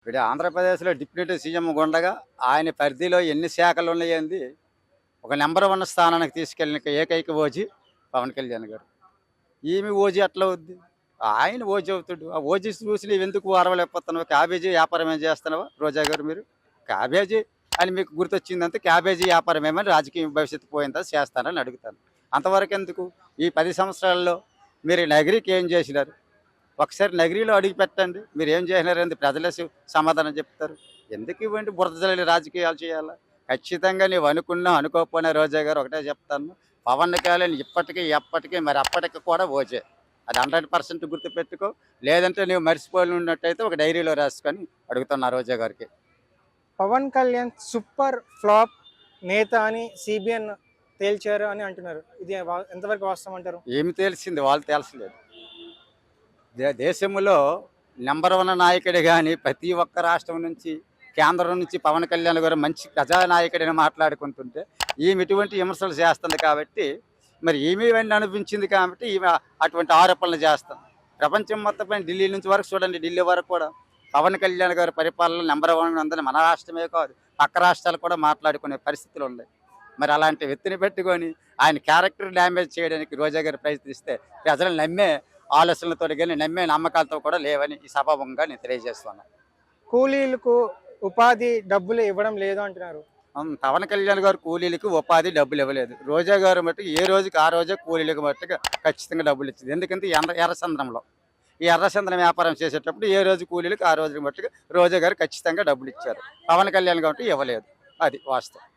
ఇప్పుడు ఆంధ్రప్రదేశ్‌లో deputy CM గుండగా ఆయన పరిధిలో ఎన్ని శాఖలు ఉన్నాయండి. ఒక నంబర్ 1 స్థానానికి తీసుకెళ్ళిన ఏకైక ఓజీ పవన్ కళ్యాణ్ గారు. ఈమె ఓజీ ఎట్లా అవుద్ది? ఆయన ఓజీ అవుతాడు. ఆ ఓజీ చూసి నువ్వెందుకు ఓర్వలేకపోతున్నావు? క్యాబేజీ వ్యాపారం ఏం చేస్తున్నావా రోజా గారు మీరు? క్యాబేజీ అని మీకు గుర్తొచ్చిందంటే క్యాబేజీ వ్యాపారం ఏమని రాజకీయ భవిష్యత్తు పోయిందా చేస్తానని అడుగుతాను. అంతవరకెందుకు? ఈ 10 సంవత్సరాల్లో మీరు నగరికి ఏం చేసినారు? ఒకసారి నగిరీలో అడిగి పెట్టండి. మీరేం చేసినారని ప్రజలే సమాధానం చెప్తారు. ఎందుకు ఇవ్వండి బురద జల్లి రాజకీయాలు చేయాలా? ఖచ్చితంగా నువ్వు అనుకున్నా, అనుకోకపోయినా రోజా గారు ఒకటే చెప్తాను. పవన్ కళ్యాణ్ ఇప్పటికి, ఎప్పటికి మరి అప్పటికి కూడా ఓజే. అది 100% గుర్తుపెట్టుకో. లేదంటే నువ్వు మర్చిపోయి ఉన్నట్టయితే ఒక డైరీలో రాసుకొని అడుగుతున్నా రోజా గారికి. పవన్ కళ్యాణ్ సూపర్ ఫ్లాప్ నేత అని సిబిఎన్ తేల్చారు అని అంటున్నారు. ఇది ఎంతవరకు వాస్తవం అంటారు? ఏమి తెలిసింది వాళ్ళు తేల్చలేదు. దేశంలో నంబర్ 1 నాయకుడు గాని ప్రతి ఒక్క రాష్ట్రం నుంచి, కేంద్రం నుంచి పవన్ కళ్యాణ్ గారు మంచి ప్రజానాయకుడని మాట్లాడుకుంటుంటే, ఈమె ఇటువంటి విమర్శలు చేస్తుంది కాబట్టి, మరి ఈమె ఇవన్నీ అనిపించింది కాబట్టి ఈమె అటువంటి ఆరోపణలు చేస్తుంది. ప్రపంచం మొత్తం పైన ఢిల్లీ నుంచి వరకు చూడండి, ఢిల్లీ వరకు కూడా పవన్ కళ్యాణ్ గారి పరిపాలన నంబర్ 1 ఉందని మన రాష్ట్రమే కాదు, పక్క రాష్ట్రాలు కూడా మాట్లాడుకునే పరిస్థితులు ఉన్నాయి. మరి అలాంటి వ్యక్తిని పెట్టుకొని ఆయన క్యారెక్టర్ డ్యామేజ్ చేయడానికి రోజా గారు ప్రయత్నిస్తే ప్రజలు నమ్మే ఆలోచనలతో కానీ నమ్మే నమ్మకాలతో కూడా లేవని ఈ సభాముఖంగా నేను తెలియజేస్తున్నాను. కూలీలకు ఉపాధి డబ్బులు ఇవ్వడం లేదు అంటున్నారు. పవన్ కళ్యాణ్ గారు కూలీలకు ఉపాధి డబ్బులు ఇవ్వలేదు. రోజా గారు మట్టుకు ఏ రోజుకి ఆ రోజే కూలీలకు మట్టుకు ఖచ్చితంగా డబ్బులు ఇచ్చింది. ఎందుకంటే ఎర్రచంద్రంలో ఈ ఎర్రచంద్రం వ్యాపారం చేసేటప్పుడు ఏ రోజు కూలీలకు ఆ రోజుకి మట్టుకు రోజా గారు ఖచ్చితంగా డబ్బులు ఇచ్చారు. పవన్ కళ్యాణ్ కాబట్టి ఇవ్వలేదు. అది వాస్తవం.